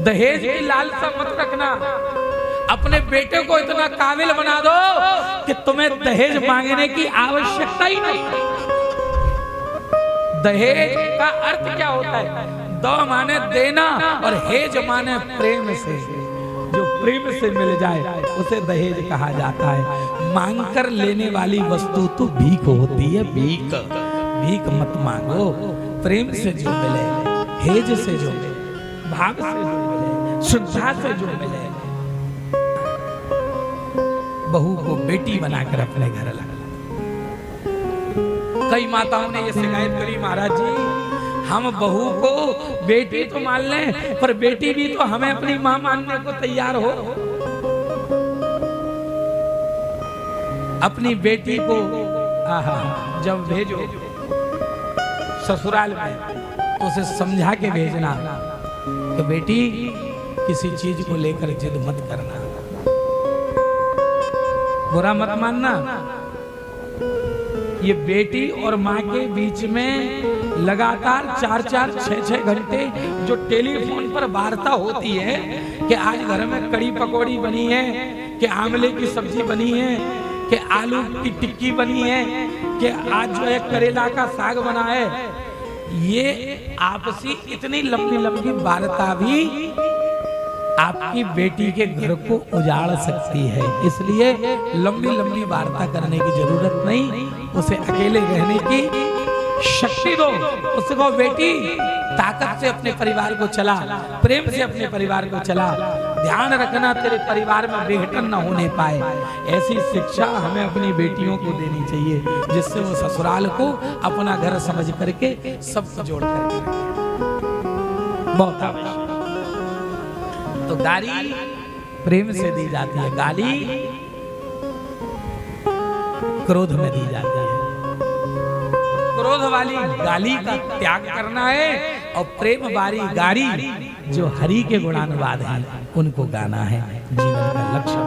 दहेज की लालसा मत रखना। अपने बेटे को इतना काबिल बना दो कि तुम्हें दहेज मांगने की आवश्यकता ही नहीं। दहेज का अर्थ क्या होता है? द माने देना और हेज माने प्रेम से। जो प्रेम से मिल जाए उसे दहेज कहा जाता है। मांगकर लेने वाली वस्तु तो भीख होती है। भीख भीख मत मांगो। प्रेम से जो मिले, हेज से जो मिले, भाव से जो मिले, श्रद्धा से जो मिले, बहू को बेटी बनाकर अपने घर ला। कई माताओं ने ये शिकायत करी, महाराज जी हम बहू को बेटी तो मान लें पर बेटी भी तो हमें अपनी मां मानने को तैयार हो। अपनी बेटी को जब भेजो ससुराल में तो उसे समझा के भेजना कि बेटी किसी चीज को लेकर जिद मत करना, बुरा मत मानना। ये बेटी और माँ के बीच में लगातार 4-4, 6-6 घंटे जो टेलीफोन पर वार्ता होती है कि आज घर में कड़ी पकौड़ी बनी है, कि आंवले की सब्जी बनी है, कि आलू की टिक्की बनी है, कि आज जो है करेला का साग बना है। ये आपसी इतनी लंबी लंबी वार्ता भी आपकी बेटी के घर को उजाड़ सकती है। इसलिए लंबी लंबी वार्ता करने की जरूरत नहीं, उसे अकेले रहने की शक्ति दो। उसे कहो बेटी ताकत से अपने परिवार को चला, प्रेम से अपने परिवार को चला, ध्यान रखना तेरे परिवार में विघटन न होने पाए। ऐसी शिक्षा हमें अपनी बेटियों को देनी चाहिए जिससे वो ससुराल को अपना घर समझ करके सबको जोड़ करके रखें। बहुत आवश्यक। तो गाली प्रेम से दी जाती है, गाली क्रोध में दी जाती है। क्रोध वाली गाली का त्याग करना है और प्रेम वाली गाली जो हरि के गुणानुवाद हैं उनको गाना है जीवन का लक्ष्य।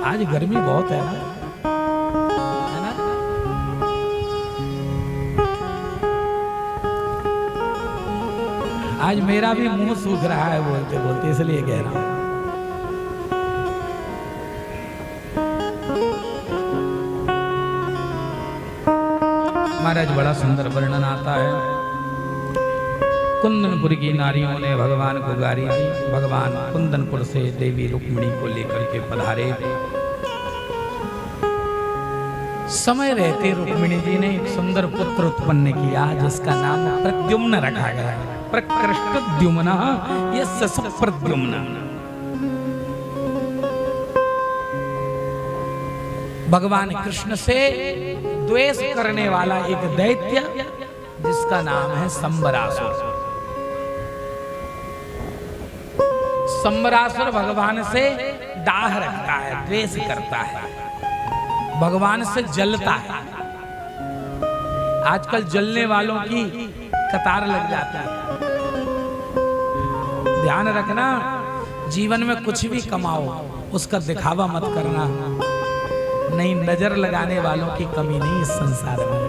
आज गर्मी बहुत है ना? आज मेरा भी मुंह सूख रहा है बोलते बोलते, इसलिए कह रहा हूं। महाराज बड़ा सुंदर वर्णन आता है। कुंदनपुर की नारियों ने भगवान को गारी दी। भगवान कुंदनपुर से देवी रुक्मिणी को लेकर के पधारे। समय रहते रुक्मिणी जी ने एक सुंदर पुत्र उत्पन्न किया जिसका नाम प्रद्युम्न रखा गया है। प्रकृष्टद्युम्न यस्य सुप्रद्युम्न। भगवान कृष्ण से द्वेष करने वाला एक दैत्य जिसका नाम है संबरासुर। संबरासुर भगवान से दाह रखता है, द्वेष करता है, भगवान से जलता है। आजकल जलने वालों की कतार लग जाती है। ध्यान रखना, जीवन में कुछ भी कमाओ उसका दिखावा मत करना। नहीं, नजर लगाने वालों की कमी नहीं इस संसार में।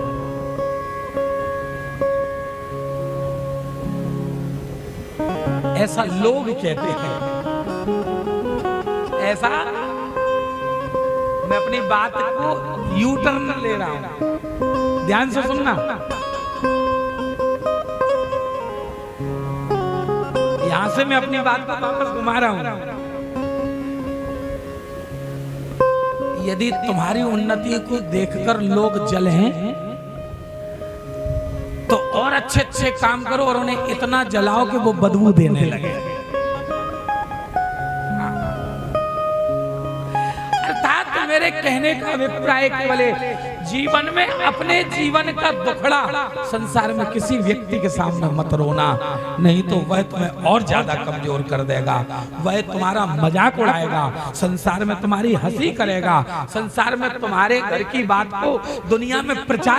ऐसा लोग कहते हैं। ऐसा मैं अपनी बात को यू टर्न ले रहा हूं, ध्यान से सुनना। यहां से मैं अपनी बात को वापस घुमा रहा हूं। यदि तुम्हारी उन्नति को देखकर लोग जलें तो और अच्छे अच्छे काम करो और उन्हें इतना जलाओ कि वो बदबू देने लगे। अर्थात मेरे कहने का अभिप्राय केवल जीवन में अपने जीवन का दुखड़ा संसार में किसी व्यक्ति के सामने मत रोना, नहीं तो वह तुम्हें और ज्यादा कमजोर कर देगा। वह तुम्हारा मजाक उड़ाएगा, संसार में तुम्हारी हंसी करेगा, संसार में तुम्हारे घर की बात को दुनिया में प्रचार